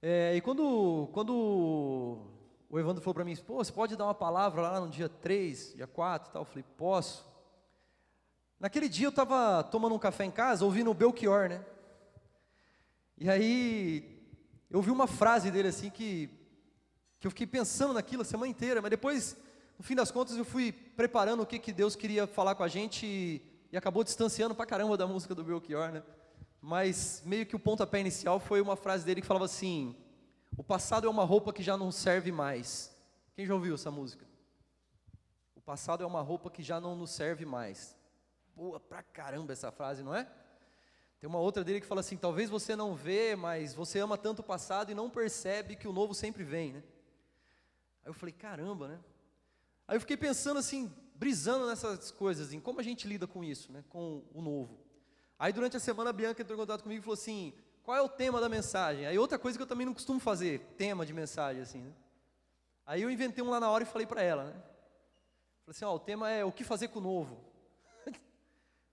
E quando o Evandro falou para mim, pô, você pode dar uma palavra lá no dia 3, dia 4 e tal? Eu falei, posso. Naquele dia eu estava tomando um café em casa, ouvindo o Belchior, né? E aí, eu ouvi uma frase dele assim que eu fiquei pensando naquilo a semana inteira, mas depois, no fim das contas, eu fui preparando o que Deus queria falar com a gente e acabou distanciando pra caramba da música do Belchior, né? Mas meio que o pontapé inicial foi uma frase dele que falava assim: o passado é uma roupa que já não serve mais. Quem já ouviu essa música? O passado é uma roupa que já não nos serve mais. Boa pra caramba essa frase, não é? Tem uma outra dele que fala assim: talvez você não vê, mas você ama tanto o passado e não percebe que o novo sempre vem, né? Aí eu falei, caramba, né? Aí eu fiquei pensando assim, brisando nessas coisas, em como a gente lida com isso, né? Com o novo. Aí durante a semana a Bianca entrou em contato comigo e falou assim: qual é o tema da mensagem? Aí outra coisa que eu também não costumo fazer, tema de mensagem assim, né? Aí eu inventei um lá na hora e falei para ela, né? Falei assim, o tema é o que fazer com o novo.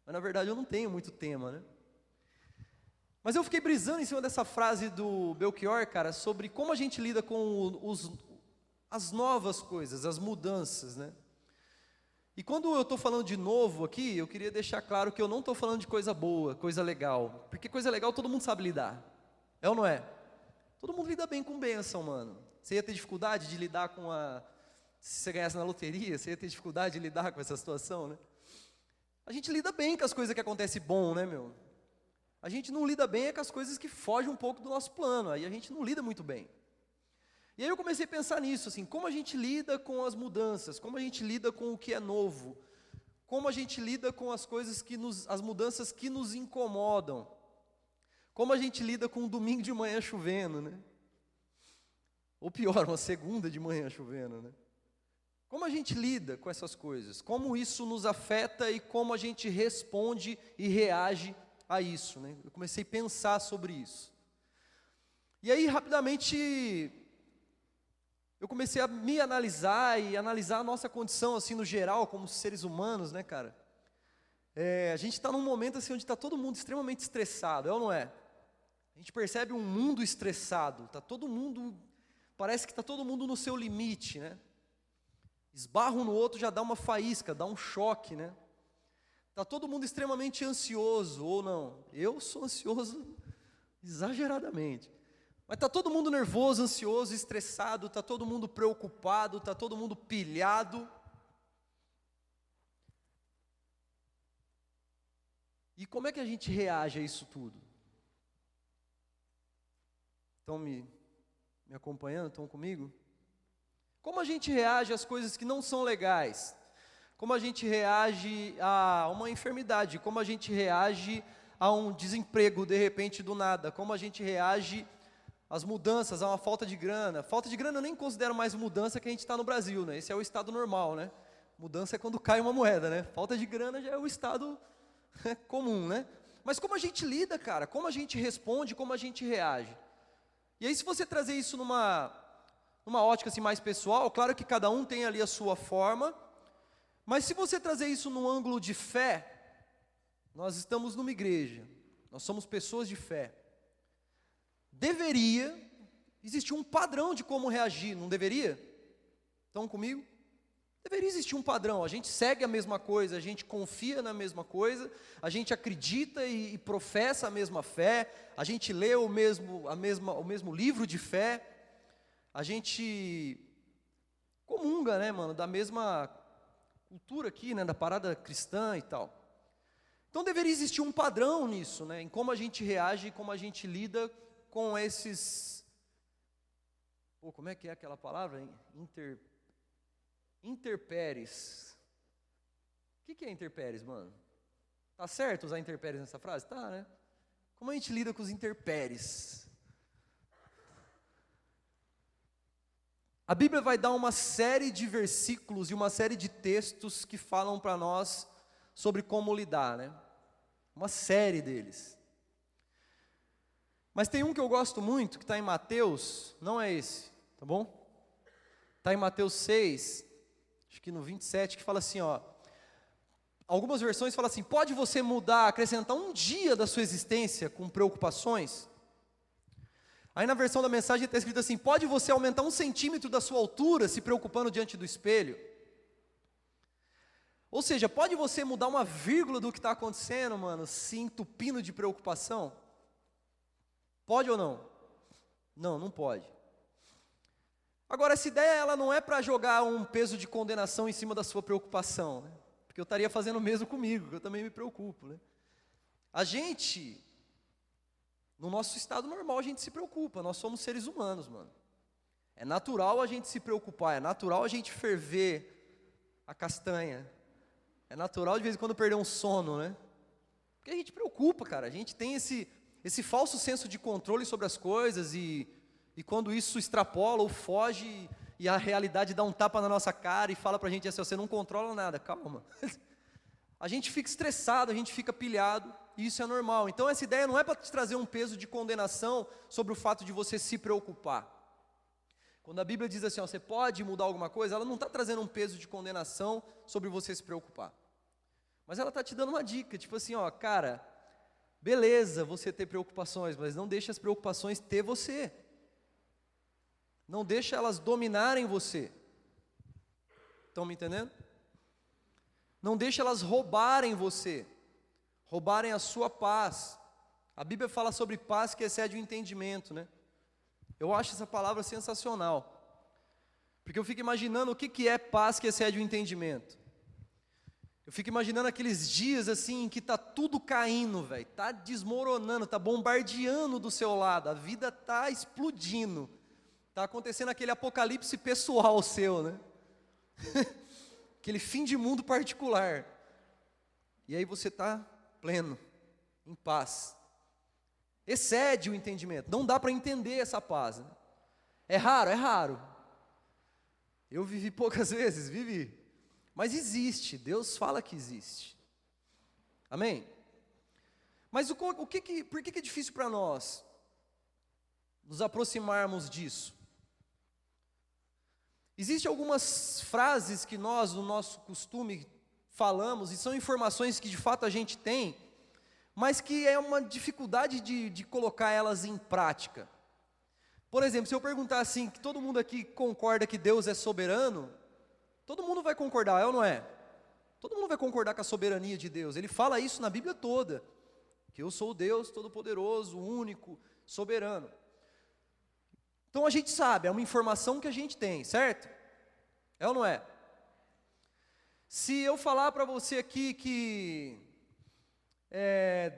Mas na verdade eu não tenho muito tema, né? Mas eu fiquei brisando em cima dessa frase do Belchior, cara, sobre como a gente lida com as novas coisas, as mudanças, né? E quando eu estou falando de novo aqui, eu queria deixar claro que eu não estou falando de coisa boa, coisa legal. Porque coisa legal todo mundo sabe lidar. É ou não é? Todo mundo lida bem com bênção, mano. Você ia ter dificuldade de lidar com se você ganhasse na loteria, você ia ter dificuldade de lidar com essa situação, né? A gente lida bem com as coisas que acontecem bom, né, meu? A gente não lida bem com as coisas que fogem um pouco do nosso plano. Aí a gente não lida muito bem. E aí eu comecei a pensar nisso, assim, como a gente lida com as mudanças, como a gente lida com o que é novo, como a gente lida com as coisas as mudanças que nos incomodam, como a gente lida com um domingo de manhã chovendo, né? Ou pior, uma segunda de manhã chovendo, né? Como a gente lida com essas coisas, como isso nos afeta e como a gente responde e reage a isso, né? Eu comecei a pensar sobre isso. E aí, rapidamente, eu comecei a me analisar e analisar a nossa condição, assim, no geral, como seres humanos, né, cara? A gente está num momento, assim, onde está todo mundo extremamente estressado, é ou não é? A gente percebe um mundo estressado, parece que está todo mundo no seu limite, né? Esbarra um no outro, já dá uma faísca, dá um choque, né? Está todo mundo extremamente ansioso, ou não? Eu sou ansioso exageradamente. Mas está todo mundo nervoso, ansioso, estressado, está todo mundo preocupado, está todo mundo pilhado. E como é que a gente reage a isso tudo? Estão me acompanhando? Estão comigo? Como a gente reage às coisas que não são legais? Como a gente reage a uma enfermidade? Como a gente reage a um desemprego de repente do nada? Como a gente reage às mudanças, a uma falta de grana? Falta de grana eu nem considero mais mudança, que a gente está no Brasil, né? Esse é o estado normal, né? Mudança é quando cai uma moeda, né? Falta de grana já é o estado comum, né? Mas como a gente lida, cara? Como a gente responde? Como a gente reage? E aí, se você trazer isso numa ótica assim, mais pessoal, claro que cada um tem ali a sua forma, mas se você trazer isso num ângulo de fé, nós estamos numa igreja, nós somos pessoas de fé. Deveria existir um padrão de como reagir, não deveria? Estão comigo? Deveria existir um padrão, a gente segue a mesma coisa, a gente confia na mesma coisa, a gente acredita e professa a mesma fé, a gente lê o mesmo livro de fé, a gente comunga, né, mano, da mesma cultura aqui, né, da parada cristã e tal. Então deveria existir um padrão nisso, né, em como a gente reage, como a gente lida com esses, como é que é aquela palavra? Interpéries. O que é interpéries, mano? Tá certo usar interpéries nessa frase? Tá, né? Como a gente lida com os interpéries? A Bíblia vai dar uma série de versículos e uma série de textos que falam para nós sobre como lidar, né? Uma série deles. Mas tem um que eu gosto muito, que está em Mateus, não é esse, tá bom? Está em Mateus 6, acho que no 27, que fala assim, ó. Algumas versões falam assim: pode você mudar, acrescentar um dia da sua existência com preocupações? Aí na versão da mensagem está escrito assim: pode você aumentar 1 centímetro da sua altura se preocupando diante do espelho? Ou seja, pode você mudar uma vírgula do que está acontecendo, mano, se entupindo de preocupação? Pode ou não? Não, não pode. Agora, essa ideia ela não é para jogar um peso de condenação em cima da sua preocupação, né? Porque eu estaria fazendo o mesmo comigo, que eu também me preocupo, né? A gente, no nosso estado normal, a gente se preocupa, nós somos seres humanos, mano. É natural a gente se preocupar, é natural a gente ferver a castanha. É natural de vez em quando perder um sono, né? Porque a gente preocupa, cara, a gente tem esse falso senso de controle sobre as coisas e quando isso extrapola ou foge e a realidade dá um tapa na nossa cara e fala pra gente assim: você não controla nada, calma. A gente fica estressado, a gente fica pilhado, e isso é normal. Então essa ideia não é para te trazer um peso de condenação sobre o fato de você se preocupar. Quando a Bíblia diz assim, ó, você pode mudar alguma coisa, ela não está trazendo um peso de condenação sobre você se preocupar. Mas ela está te dando uma dica, tipo assim, ó, cara, beleza você ter preocupações, mas não deixe as preocupações ter você. Não deixa elas dominarem você. Estão me entendendo? Não deixa elas roubarem você, roubarem a sua paz. A Bíblia fala sobre paz que excede o entendimento, né? Eu acho essa palavra sensacional, porque eu fico imaginando o que é paz que excede o entendimento. Eu fico imaginando aqueles dias assim, em que está tudo caindo, velho, está desmoronando, está bombardeando do seu lado, a vida está explodindo. Está acontecendo aquele apocalipse pessoal seu, né? Aquele fim de mundo particular. E aí você está pleno, em paz. Excede o entendimento. Não dá para entender essa paz, né? É raro, é raro. Eu vivi poucas vezes, vivi. Mas existe, Deus fala que existe. Amém? Mas por que é difícil para nós nos aproximarmos disso? Existem algumas frases que nós, no nosso costume, falamos, e são informações que de fato a gente tem, mas que é uma dificuldade de colocar elas em prática. Por exemplo, se eu perguntar assim, que todo mundo aqui concorda que Deus é soberano, todo mundo vai concordar, é ou não é? Todo mundo vai concordar com a soberania de Deus. Ele fala isso na Bíblia toda, que eu sou o Deus Todo-Poderoso, único, soberano. Então a gente sabe, é uma informação que a gente tem, certo? É ou não é? Se eu falar para você aqui que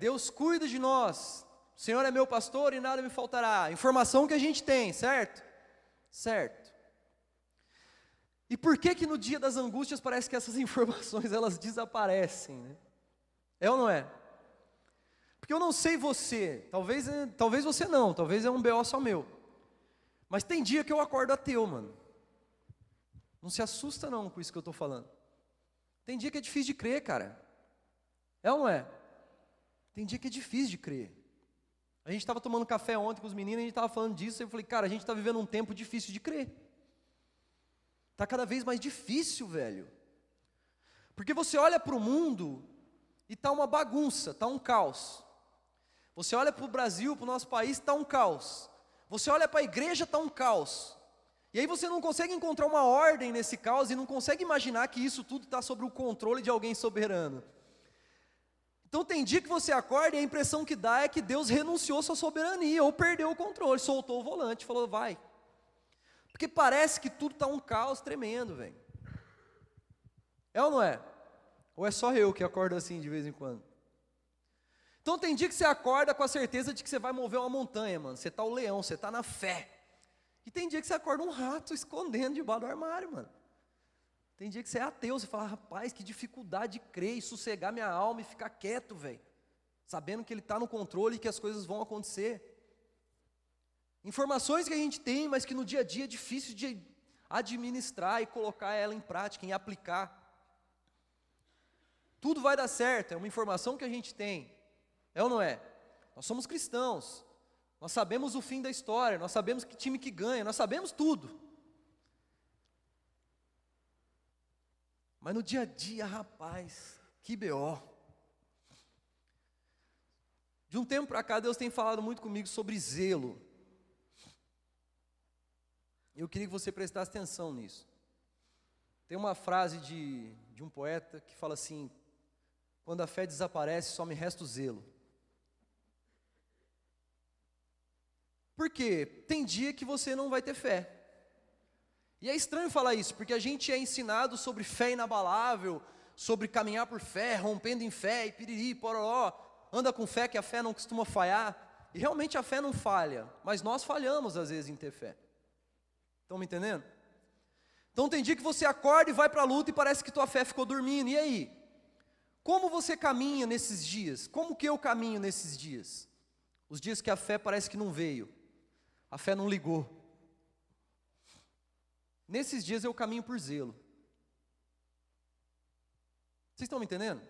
Deus cuida de nós, o Senhor é meu pastor e nada me faltará, informação que a gente tem, certo? Certo. E por que no dia das angústias parece que essas informações elas desaparecem, né? É ou não é? Porque eu não sei você, talvez você não, talvez é um BO só meu. Mas tem dia que eu acordo ateu, mano. Não se assusta não com isso que eu estou falando. Tem dia que é difícil de crer, cara. É ou não é? Tem dia que é difícil de crer. A gente estava tomando café ontem com os meninos, e a gente estava falando disso, e eu falei, cara, a gente está vivendo um tempo difícil de crer. Está cada vez mais difícil, velho. Porque você olha para o mundo e está uma bagunça, está um caos. Você olha para o Brasil, para o nosso país, está um caos. Você olha para a igreja, está um caos. E aí você não consegue encontrar uma ordem nesse caos e não consegue imaginar que isso tudo está sob o controle de alguém soberano. Então tem dia que você acorda e a impressão que dá é que Deus renunciou sua soberania ou perdeu o controle, soltou o volante, falou, vai. Porque parece que tudo está um caos tremendo, velho. É ou não é? Ou é só eu que acordo assim de vez em quando? Então tem dia que você acorda com a certeza de que você vai mover uma montanha, mano. Você está o leão, você está na fé. E tem dia que você acorda um rato escondendo debaixo do armário, mano. Tem dia que você é ateu, você fala, rapaz, que dificuldade de crer e sossegar minha alma e ficar quieto, velho. Sabendo que Ele está no controle e que as coisas vão acontecer. Informações que a gente tem, mas que no dia a dia é difícil de administrar e colocar ela em prática, em aplicar. Tudo vai dar certo, é uma informação que a gente tem. É ou não é? Nós somos cristãos, nós sabemos o fim da história, nós sabemos que time que ganha, nós sabemos tudo. Mas no dia a dia, rapaz, que BO. De um tempo para cá, Deus tem falado muito comigo sobre zelo. Eu queria que você prestasse atenção nisso. Tem uma frase de um poeta que fala assim: quando a fé desaparece, só me resta o zelo. Por quê? Tem dia que você não vai ter fé. E é estranho falar isso, porque a gente é ensinado sobre fé inabalável, sobre caminhar por fé, rompendo em fé, e piriri, pororó, anda com fé que a fé não costuma falhar. E realmente a fé não falha, mas nós falhamos às vezes em ter fé. Estão me entendendo? Então tem dia que você acorda e vai para a luta e parece que tua fé ficou dormindo. E aí? Como você caminha nesses dias? Como que eu caminho nesses dias? Os dias que a fé parece que não veio. A fé não ligou. Nesses dias eu caminho por zelo. Vocês estão me entendendo?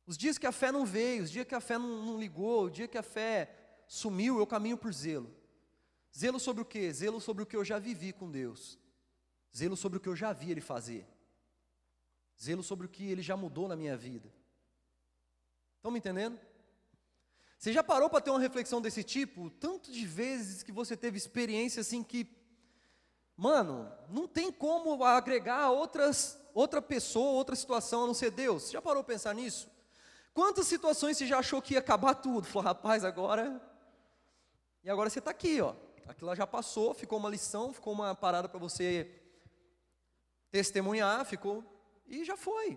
Os dias que a fé não veio, os dias que a fé não ligou, o dia que a fé sumiu, eu caminho por zelo. Zelo sobre o quê? Zelo sobre o que eu já vivi com Deus. Zelo sobre o que eu já vi Ele fazer. Zelo sobre o que Ele já mudou na minha vida. Estão me entendendo? Você já parou para ter uma reflexão desse tipo? Tanto de vezes que você teve experiência assim que, mano, não tem como agregar outra pessoa, outra situação a não ser Deus. Você já parou para pensar nisso? Quantas situações você já achou que ia acabar tudo? Falou, rapaz, agora... E agora você está aqui, ó. Aquilo lá já passou, ficou uma lição, ficou uma parada para você testemunhar, ficou... E já foi.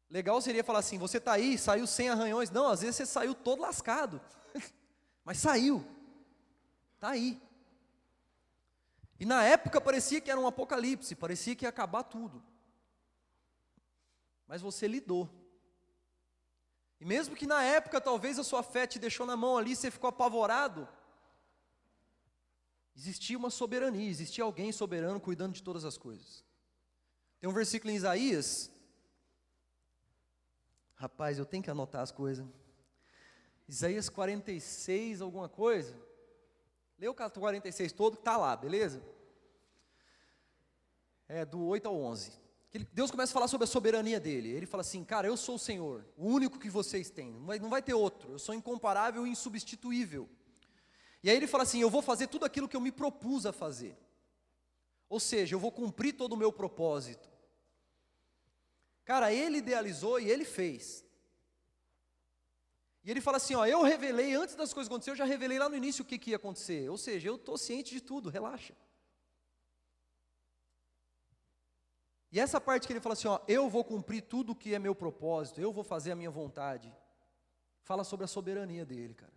Legal seria falar assim, você está aí, saiu sem arranhões. Não, às vezes você saiu todo lascado. Mas saiu. Está aí. E na época parecia que era um apocalipse, parecia que ia acabar tudo. Mas você lidou. E mesmo que na época talvez a sua fé te deixou na mão ali, você ficou apavorado, existia uma soberania, existia alguém soberano cuidando de todas as coisas. Tem um versículo em Isaías, rapaz, eu tenho que anotar as coisas. Isaías 46, alguma coisa. Lê o 46 todo que está lá, beleza? É do 8 ao 11. Deus começa a falar sobre a soberania dele. Ele fala assim, cara, eu sou o Senhor, o único que vocês têm, não vai ter outro, eu sou incomparável e insubstituível. E aí ele fala assim, eu vou fazer tudo aquilo que eu me propus a fazer. Ou seja, eu vou cumprir todo o meu propósito. Cara, ele idealizou e ele fez. E ele fala assim, ó, eu revelei, antes das coisas acontecerem, eu já revelei lá no início o que ia acontecer. Ou seja, eu estou ciente de tudo, relaxa. E essa parte que ele fala assim, ó, eu vou cumprir tudo o que é meu propósito, eu vou fazer a minha vontade, fala sobre a soberania dele, cara.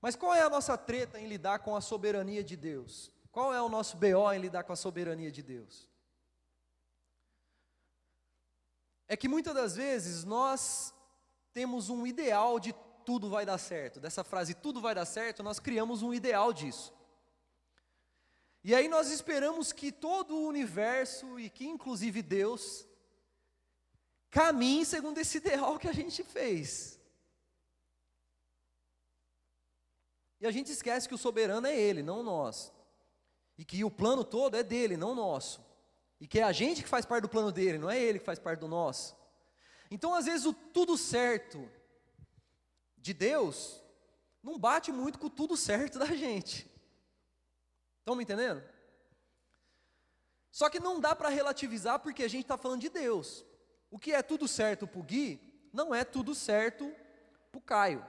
Mas qual é a nossa treta em lidar com a soberania de Deus? Qual é o nosso BO em lidar com a soberania de Deus? É que muitas das vezes nós temos um ideal de tudo vai dar certo. Dessa frase, tudo vai dar certo, nós criamos um ideal disso. E aí nós esperamos que todo o universo, e que inclusive Deus, caminhe segundo esse ideal que a gente fez. E a gente esquece que o soberano é Ele, não nós. E que o plano todo é dele, não nosso. E que é a gente que faz parte do plano dele, não é Ele que faz parte do nosso. Então às vezes o tudo certo de Deus não bate muito com o tudo certo da gente. Estão me entendendo? Só que não dá para relativizar porque a gente está falando de Deus. O que é tudo certo para o Gui, não é tudo certo para o Caio.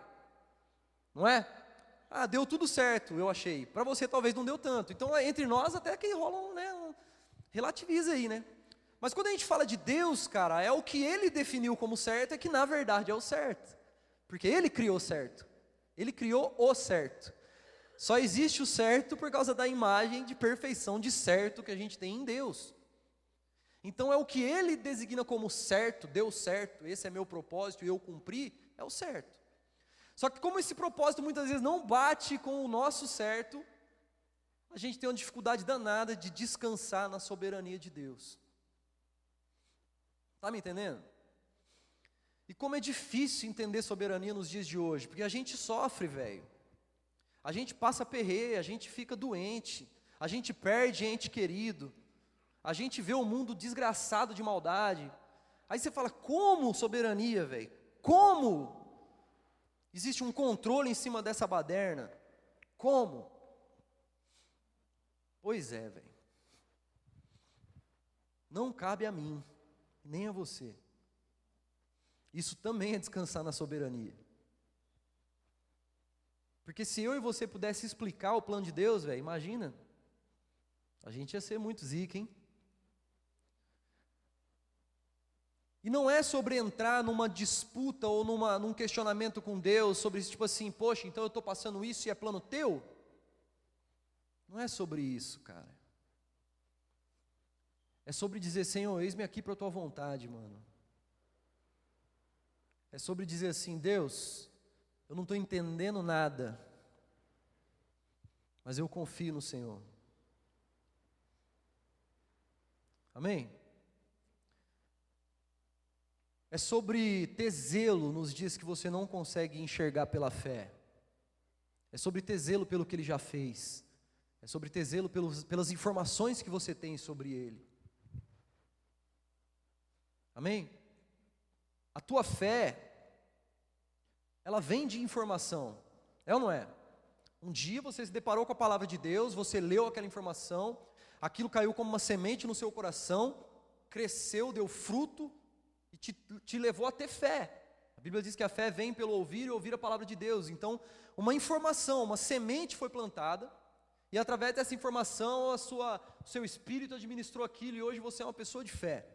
Não é? Ah, deu tudo certo, eu achei. Para você talvez não deu tanto. Então entre nós até que rola relativiza aí, né? Mas quando a gente fala de Deus, cara, é o que Ele definiu como certo, é que na verdade é o certo. Porque Ele criou o certo. Ele criou o certo. Só existe o certo por causa da imagem de perfeição de certo que a gente tem em Deus. Então é o que Ele designa como certo, deu certo, esse é meu propósito e eu cumpri, é o certo. Só que como esse propósito muitas vezes não bate com o nosso certo, a gente tem uma dificuldade danada de descansar na soberania de Deus. Está me entendendo? E como é difícil entender soberania nos dias de hoje, porque a gente sofre, velho. A gente passa perreio, a gente fica doente, a gente perde ente querido, a gente vê o mundo desgraçado de maldade. Aí você fala, como soberania, velho? Como? Existe um controle em cima dessa baderna. Como? Pois é, velho. Não cabe a mim, nem a você. Isso também é descansar na soberania. Porque se eu e você pudesse explicar o plano de Deus, velho, imagina. A gente ia ser muito zica, hein? E não é sobre entrar numa disputa ou num questionamento com Deus, sobre tipo assim, poxa, então eu estou passando isso e é plano teu? Não é sobre isso, cara. É sobre dizer, Senhor, eis-me aqui para a tua vontade, mano. É sobre dizer assim, Deus, eu não estou entendendo nada, mas eu confio no Senhor. Amém? É sobre ter zelo nos dias que você não consegue enxergar pela fé. É sobre ter zelo pelo que Ele já fez. É sobre ter zelo pelas informações que você tem sobre Ele. Amém? A tua fé, ela vem de informação. É ou não é? Um dia você se deparou com a palavra de Deus, você leu aquela informação, aquilo caiu como uma semente no seu coração, cresceu, deu fruto, e te levou a ter fé. A Bíblia diz que a fé vem pelo ouvir e ouvir a palavra de Deus. Então, uma informação, uma semente foi plantada, e através dessa informação, o seu espírito administrou aquilo, e hoje você é uma pessoa de fé.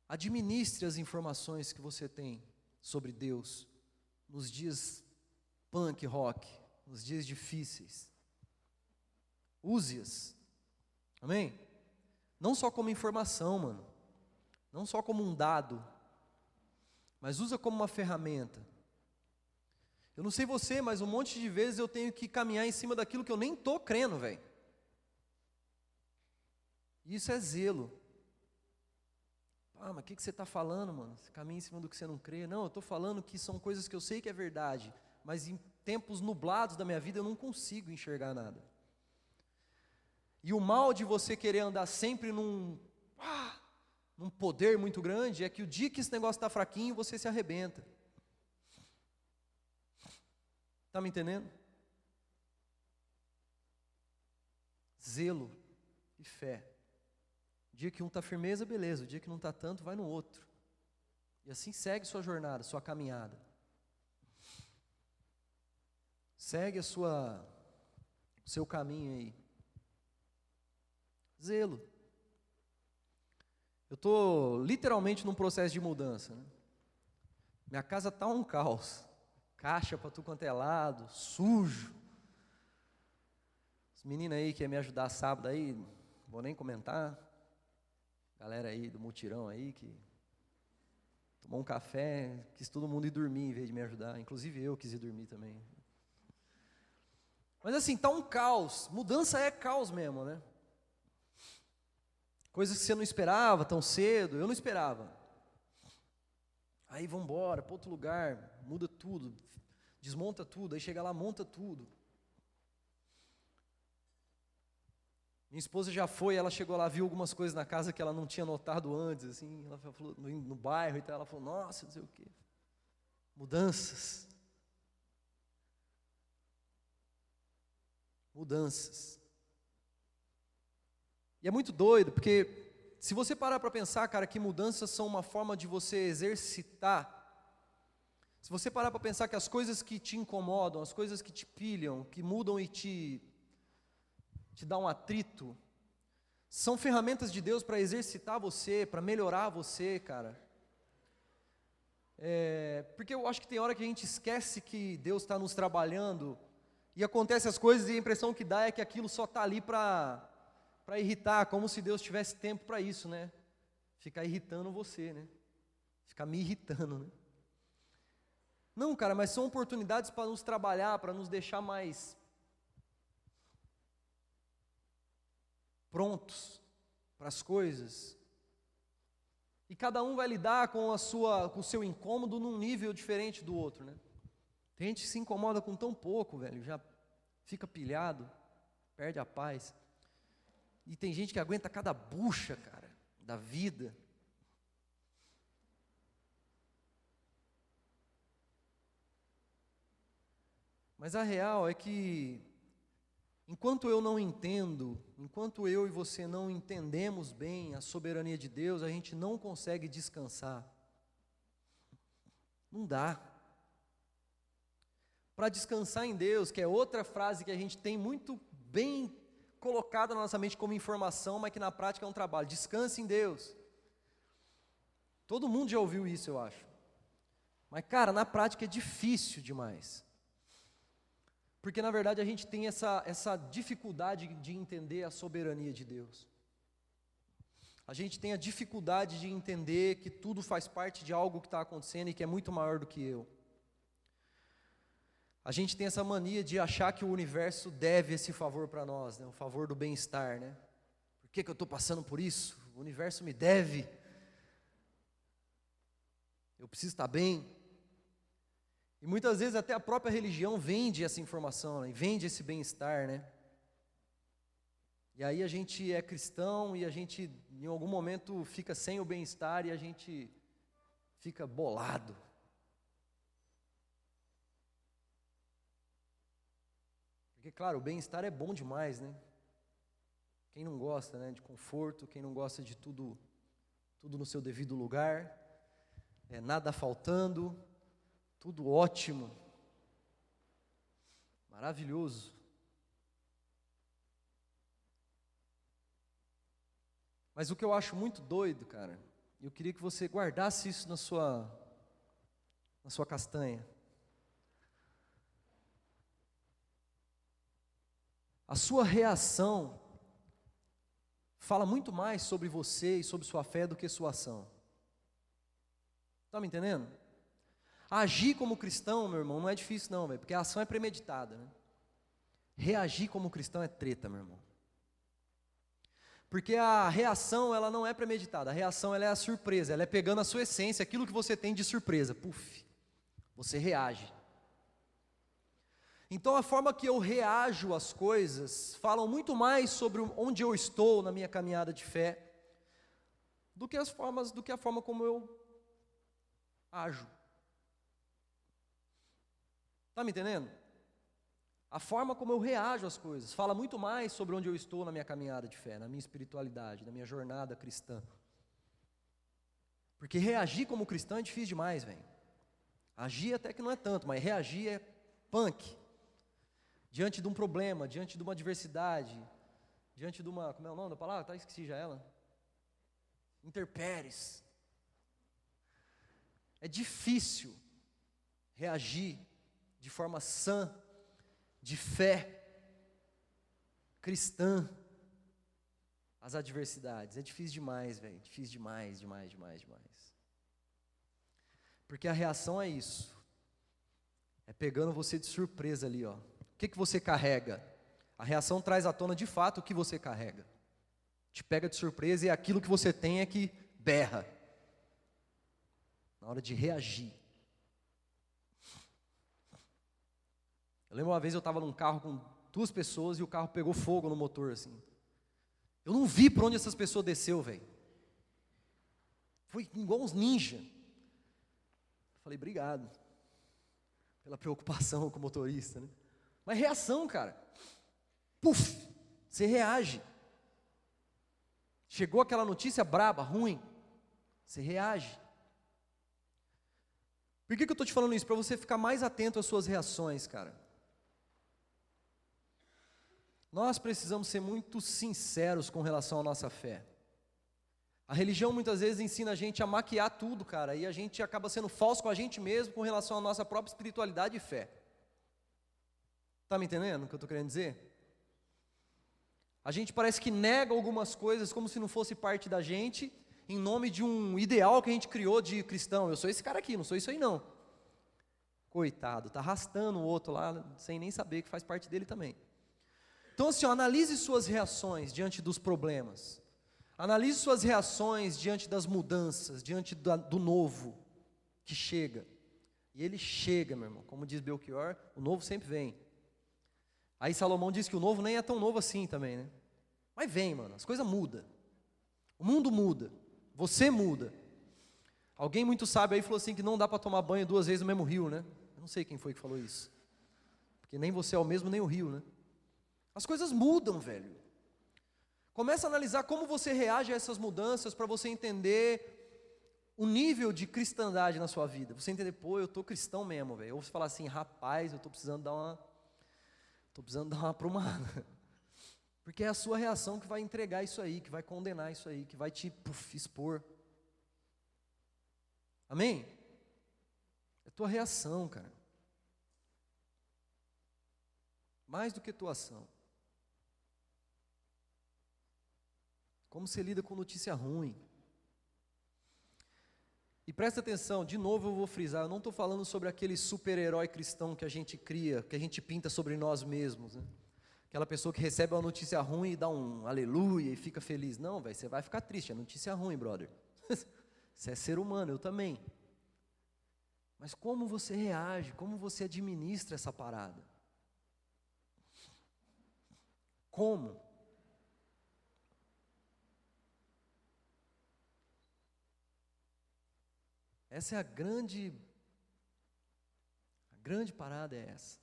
Administre as informações que você tem sobre Deus nos dias punk rock, nos dias difíceis. Use-as. Amém? Não só como informação, mano. Não só como um dado. Mas usa como uma ferramenta. Eu não sei você, mas um monte de vezes eu tenho que caminhar em cima daquilo que eu nem estou crendo, velho. Isso é zelo. Ah, mas o que você está falando, mano? Você caminha em cima do que você não crê. Não, eu estou falando que são coisas que eu sei que é verdade. Mas em tempos nublados da minha vida eu não consigo enxergar nada. E o mal de você querer andar sempre num poder muito grande é que o dia que esse negócio está fraquinho, você se arrebenta. Está me entendendo? Zelo e fé. O dia que um está firmeza, beleza. O dia que não está tanto, vai no outro. E assim segue sua jornada, sua caminhada. Segue o seu caminho aí. Zelo. Eu estou literalmente num processo de mudança, né? Minha casa está um caos. Caixa para tudo quanto é lado, sujo. As meninas aí que querem me ajudar sábado aí, não vou nem comentar. Galera aí do mutirão aí que tomou um café, quis todo mundo ir dormir em vez de me ajudar. Inclusive eu quis ir dormir também. Mas assim, está um caos. Mudança é caos mesmo, né? Coisas que você não esperava tão cedo, eu não esperava. Aí vamos embora para outro lugar, muda tudo, desmonta tudo, aí chega lá, monta tudo. Minha esposa já foi, ela chegou lá, viu algumas coisas na casa que ela não tinha notado antes, assim, ela falou no bairro e tal, ela falou, nossa, não sei o quê. Mudanças. Mudanças. E é muito doido, porque se você parar para pensar, cara, que mudanças são uma forma de você exercitar. Se você parar para pensar que as coisas que te incomodam, as coisas que te pilham, que mudam e te dão um atrito, são ferramentas de Deus para exercitar você, para melhorar você, cara. Porque eu acho que tem hora que a gente esquece que Deus está nos trabalhando, e acontece as coisas e a impressão que dá é que aquilo só está ali para irritar, como se Deus tivesse tempo para isso, né? Ficar irritando você, né? Ficar me irritando, né? Não, cara, mas são oportunidades para nos trabalhar, para nos deixar mais prontos para as coisas. E cada um vai lidar com o seu incômodo num nível diferente do outro, né? Tem gente que se incomoda com tão pouco, velho, já fica pilhado, perde a paz. E tem gente que aguenta cada bucha, cara. da vida. Mas a real é que, enquanto eu não entendo, enquanto eu e você não entendemos bem a soberania de Deus, a gente não consegue descansar. Não dá. Para descansar em Deus, que é outra frase que a gente tem muito bem colocada na nossa mente como informação, mas que na prática é um trabalho. Descanse em Deus. Todo mundo já ouviu isso, eu acho. Mas, cara, na prática é difícil demais. Porque, na verdade, a gente tem essa dificuldade de entender a soberania de Deus. A gente tem a dificuldade de entender que tudo faz parte de algo que está acontecendo e que é muito maior do que eu. A gente tem essa mania de achar que o universo deve esse favor para nós, né? O favor do bem-estar, né? Por que eu estou passando por isso? O universo me deve. Eu preciso estar bem. E muitas vezes até a própria religião vende essa informação, né? Vende esse bem-estar, né? E aí a gente é cristão e a gente em algum momento fica sem o bem-estar e a gente fica bolado. Porque, claro, o bem-estar é bom demais, né? Quem não gosta, né, de conforto, quem não gosta de tudo no seu devido lugar, nada faltando, tudo ótimo, maravilhoso. Mas o que eu acho muito doido, cara, eu queria que você guardasse isso na sua castanha. A sua reação fala muito mais sobre você e sobre sua fé do que sua ação. Está me entendendo? Agir como cristão, meu irmão, não é difícil não, velho, porque a ação é premeditada, né? Reagir como cristão é treta, meu irmão. Porque a reação, ela não é premeditada, a reação ela é a surpresa, ela é pegando a sua essência, aquilo que você tem de surpresa, puf, você reage. Então a forma que eu reajo às coisas falam muito mais sobre onde eu estou na minha caminhada de fé do que a forma como eu ajo. Está me entendendo? A forma como eu reajo às coisas fala muito mais sobre onde eu estou na minha caminhada de fé, na minha espiritualidade, na minha jornada cristã. Porque reagir como cristão é difícil demais, velho. Agir até que não é tanto, mas reagir é punk. Diante de um problema, diante de uma adversidade, diante de uma, como é o nome da palavra? Tá, esqueci já ela. Intempéries. É difícil reagir de forma sã, de fé cristã às adversidades. É difícil demais, velho. Difícil demais. Porque a reação é isso. É pegando você de surpresa ali, ó. O que você carrega? A reação traz à tona de fato o que você carrega. Te pega de surpresa e aquilo que você tem é que berra. Na hora de reagir. Eu lembro uma vez eu estava num carro com 2 pessoas e o carro pegou fogo no motor, assim. Eu não vi por onde essas pessoas desceu, velho. Foi igual uns ninja. Falei, obrigado pela preocupação com o motorista, né? Mas reação, cara. Puf, você reage. Chegou aquela notícia braba, ruim. Você reage. Por que eu estou te falando isso? Para você ficar mais atento às suas reações, cara. Nós precisamos ser muito sinceros com relação à nossa fé. A religião muitas vezes ensina a gente a maquiar tudo, cara, e a gente acaba sendo falso com a gente mesmo com relação à nossa própria espiritualidade e fé. Está me entendendo o que eu estou querendo dizer? A gente parece que nega algumas coisas como se não fosse parte da gente, em nome de um ideal que a gente criou de cristão. Eu sou esse cara aqui, não sou isso aí não. Coitado, está arrastando o outro lá, sem nem saber que faz parte dele também. Então assim, ó, analise suas reações diante dos problemas. Analise suas reações diante das mudanças, diante do novo que chega. E ele chega, meu irmão. Como diz Belchior, o novo sempre vem. Aí Salomão diz que o novo nem é tão novo assim também, né? Mas vem, mano, as coisas mudam. O mundo muda, você muda. Alguém muito sábio aí falou assim que não dá para tomar banho 2 vezes no mesmo rio, né? Eu não sei quem foi que falou isso. Porque nem você é o mesmo, nem o rio, né? As coisas mudam, velho. Começa a analisar como você reage a essas mudanças para você entender o nível de cristandade na sua vida. Você entender, pô, eu tô cristão mesmo, velho. Ou você falar assim, rapaz, eu tô precisando dar uma aprumada. Porque é a sua reação que vai entregar isso aí, que vai condenar isso aí, que vai te expor. Amém? É tua reação, cara. Mais do que tua ação. Como você lida com notícia ruim. E presta atenção, de novo eu vou frisar, eu não estou falando sobre aquele super-herói cristão que a gente cria, que a gente pinta sobre nós mesmos, né? Aquela pessoa que recebe uma notícia ruim e dá um aleluia e fica feliz. Não, velho, você vai ficar triste, é notícia ruim, brother. Você é ser humano, eu também. Mas como você reage, como você administra essa parada? Como? Essa é a grande parada é essa.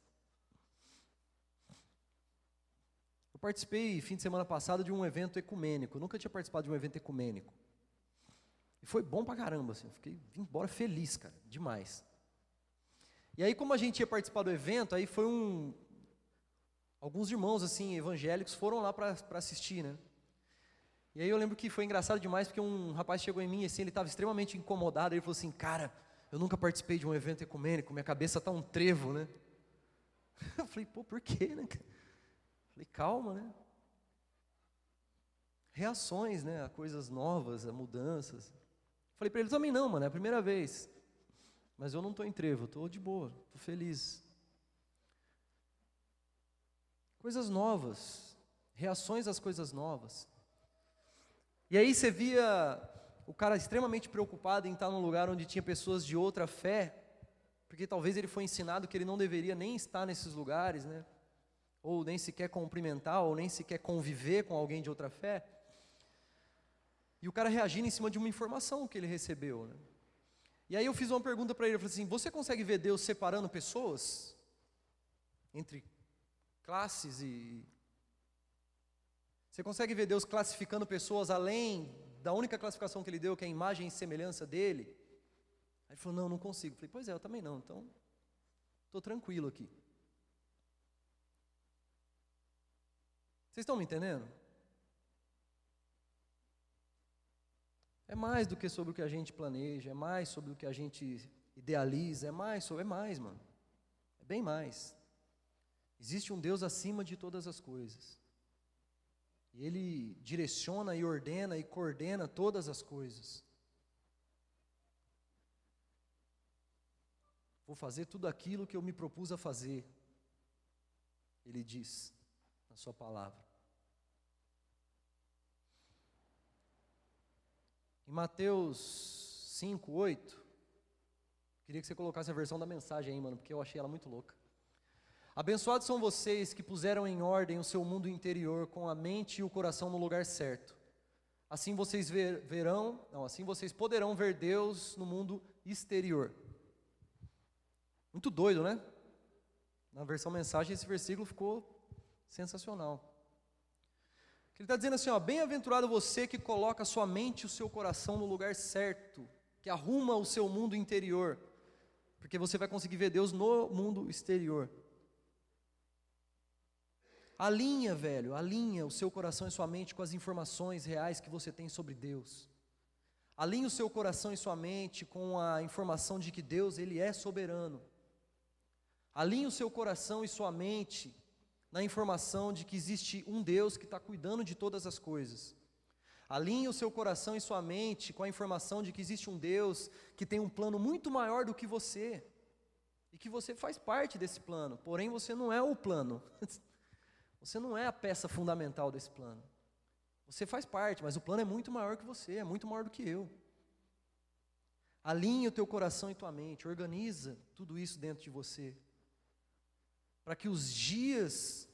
Eu participei, fim de semana passado, de um evento ecumênico. Eu nunca tinha participado de um evento ecumênico. E foi bom pra caramba, assim. Vim embora feliz, cara, demais. E aí, como a gente ia participar do evento, aí foi alguns irmãos, assim, evangélicos, foram lá para assistir, né? E aí eu lembro que foi engraçado demais, porque um rapaz chegou em mim, assim, ele estava extremamente incomodado, ele falou assim, cara, eu nunca participei de um evento ecumênico, minha cabeça tá um trevo, né? Eu falei, pô, por quê, né? Falei, calma, né? Reações, né, a coisas novas, a mudanças. Falei para ele também, não, mano, é a primeira vez. Mas eu não estou em trevo, estou de boa, estou feliz. Coisas novas, reações às coisas novas. E aí você via o cara extremamente preocupado em estar num lugar onde tinha pessoas de outra fé, porque talvez ele foi ensinado que ele não deveria nem estar nesses lugares, né? Ou nem sequer cumprimentar, ou nem sequer conviver com alguém de outra fé. E o cara reagindo em cima de uma informação que ele recebeu, né? E aí eu fiz uma pergunta para ele, eu falei assim, você consegue ver Deus separando pessoas? Entre classes e... Você consegue ver Deus classificando pessoas além da única classificação que ele deu, que é a imagem e semelhança dele? Aí ele falou, não, não consigo. Eu falei, pois é, eu também não, então estou tranquilo aqui. Vocês estão me entendendo? É mais do que sobre o que a gente planeja, é mais sobre o que a gente idealiza, é mais, mano. É bem mais. Existe um Deus acima de todas as coisas. E Ele direciona e ordena e coordena todas as coisas. Vou fazer tudo aquilo que eu me propus a fazer, Ele diz na sua palavra. Em Mateus 5, 8, queria que você colocasse a versão da mensagem aí, mano, porque eu achei ela muito louca. Abençoados são vocês que puseram em ordem o seu mundo interior com a mente e o coração no lugar certo. Assim vocês assim vocês poderão ver Deus no mundo exterior. Muito doido, né? Na versão mensagem esse versículo ficou sensacional. Ele está dizendo assim, ó, bem-aventurado você que coloca a sua mente e o seu coração no lugar certo, que arruma o seu mundo interior, porque você vai conseguir ver Deus no mundo exterior. Alinha, velho, alinha o seu coração e sua mente com as informações reais que você tem sobre Deus. Alinha o seu coração e sua mente com a informação de que Deus, Ele é soberano. Alinha o seu coração e sua mente na informação de que existe um Deus que está cuidando de todas as coisas. Alinhe o seu coração e sua mente com a informação de que existe um Deus que tem um plano muito maior do que você, e que você faz parte desse plano, porém você não é o plano, você não é a peça fundamental desse plano. Você faz parte, mas o plano é muito maior que você, é muito maior do que eu. Alinhe o teu coração e tua mente, organiza tudo isso dentro de você, para que os dias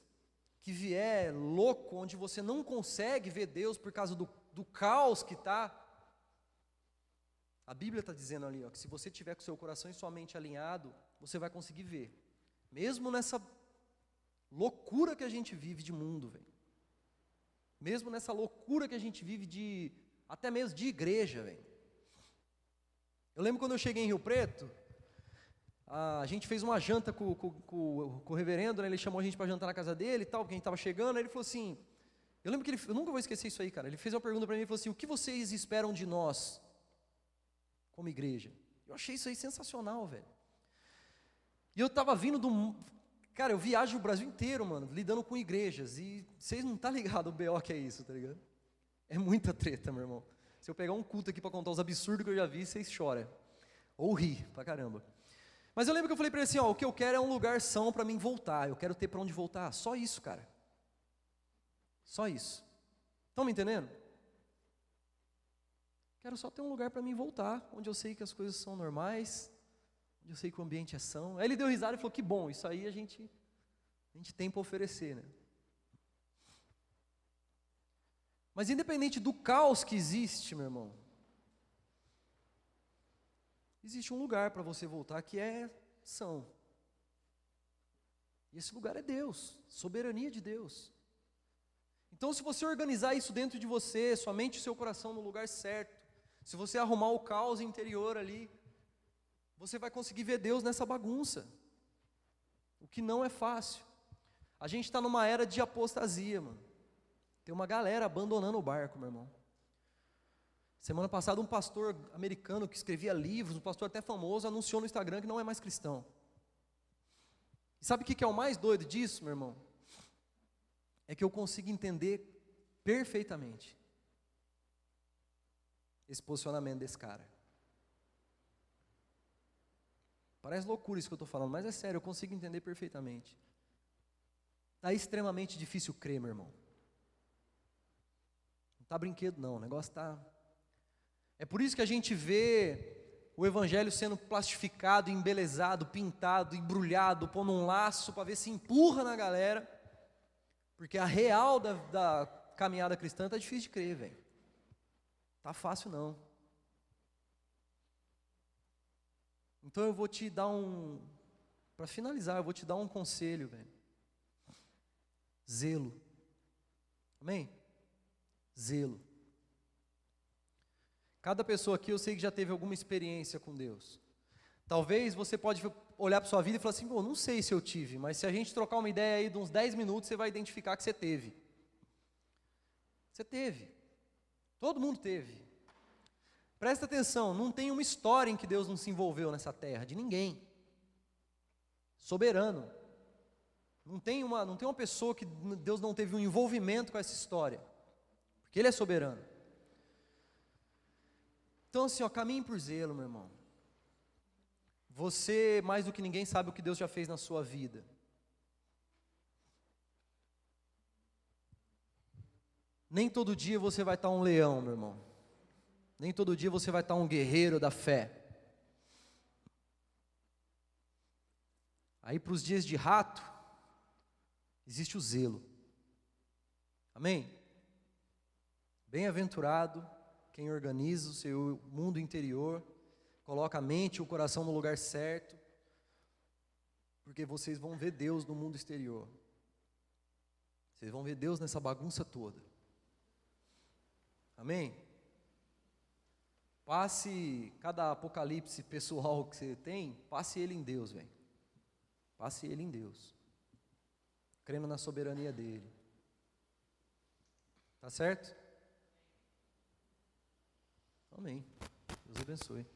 que vier louco, onde você não consegue ver Deus por causa do caos que está, a Bíblia está dizendo ali, ó, que se você tiver com o seu coração e sua mente alinhado, você vai conseguir ver. Mesmo nessa loucura que a gente vive de mundo, velho. Mesmo nessa loucura que a gente vive de, até mesmo de igreja, velho. Eu lembro quando eu cheguei em Rio Preto, a gente fez uma janta com o reverendo, né? Ele chamou a gente para jantar na casa dele e tal, porque a gente estava chegando, aí ele falou assim, eu lembro que eu nunca vou esquecer isso aí, cara, ele fez uma pergunta para mim, ele falou assim, o que vocês esperam de nós, como igreja? Eu achei isso aí sensacional, velho. E eu estava vindo cara, eu viajo o Brasil inteiro, mano, lidando com igrejas, e vocês não estão ligados o BO que é isso, tá ligado? É muita treta, meu irmão. Se eu pegar um culto aqui para contar os absurdos que eu já vi, vocês choram, ou ri pra caramba. Mas eu lembro que eu falei para ele assim, ó, o que eu quero é um lugar são para mim voltar, eu quero ter para onde voltar, só isso, cara. Só isso. Estão me entendendo? Quero só ter um lugar para mim voltar, onde eu sei que as coisas são normais, onde eu sei que o ambiente é são. Aí ele deu risada e falou, que bom, isso aí a gente tem para oferecer, né? Mas independente do caos que existe, meu irmão, existe um lugar para você voltar que é são. E esse lugar é Deus, soberania de Deus. Então, se você organizar isso dentro de você, sua mente e seu coração no lugar certo, se você arrumar o caos interior ali, você vai conseguir ver Deus nessa bagunça. O que não é fácil. A gente está numa era de apostasia, mano. Tem uma galera abandonando o barco, meu irmão. Semana passada um pastor americano que escrevia livros, um pastor até famoso, anunciou no Instagram que não é mais cristão. E sabe o que é o mais doido disso, meu irmão? É que eu consigo entender perfeitamente esse posicionamento desse cara. Parece loucura isso que eu estou falando, mas é sério, eu consigo entender perfeitamente. Está extremamente difícil crer, meu irmão. Não está brinquedo não, o negócio está... É por isso que a gente vê o evangelho sendo plastificado, embelezado, pintado, embrulhado, pondo um laço para ver se empurra na galera, porque a real da caminhada cristã está difícil de crer, velho. Tá fácil não. Então eu vou te dar para finalizar, eu vou te dar um conselho, velho. Zelo. Amém? Zelo. Cada pessoa aqui eu sei que já teve alguma experiência com Deus. Talvez você pode olhar para a sua vida e falar assim, pô, não sei se eu tive, mas se a gente trocar uma ideia aí de uns 10 minutos, você vai identificar que você teve. Você teve. Todo mundo teve. Presta atenção, não tem uma história em que Deus não se envolveu nessa terra, de ninguém. Soberano. Não tem uma pessoa que Deus não teve um envolvimento com essa história. Porque Ele é soberano. Então assim, ó, caminhe por zelo, meu irmão. Você, mais do que ninguém, sabe o que Deus já fez na sua vida. Nem todo dia você vai estar um leão, meu irmão. Nem todo dia você vai estar um guerreiro da fé. Aí para os dias de rato, existe o zelo. Amém? Bem-aventurado quem organiza o seu mundo interior, coloca a mente e o coração no lugar certo, porque vocês vão ver Deus no mundo exterior. Vocês vão ver Deus nessa bagunça toda. Amém? Passe cada apocalipse pessoal que você tem, passe ele em Deus, velho. Passe ele em Deus. Crendo na soberania dele. Tá certo? Amém. Deus abençoe.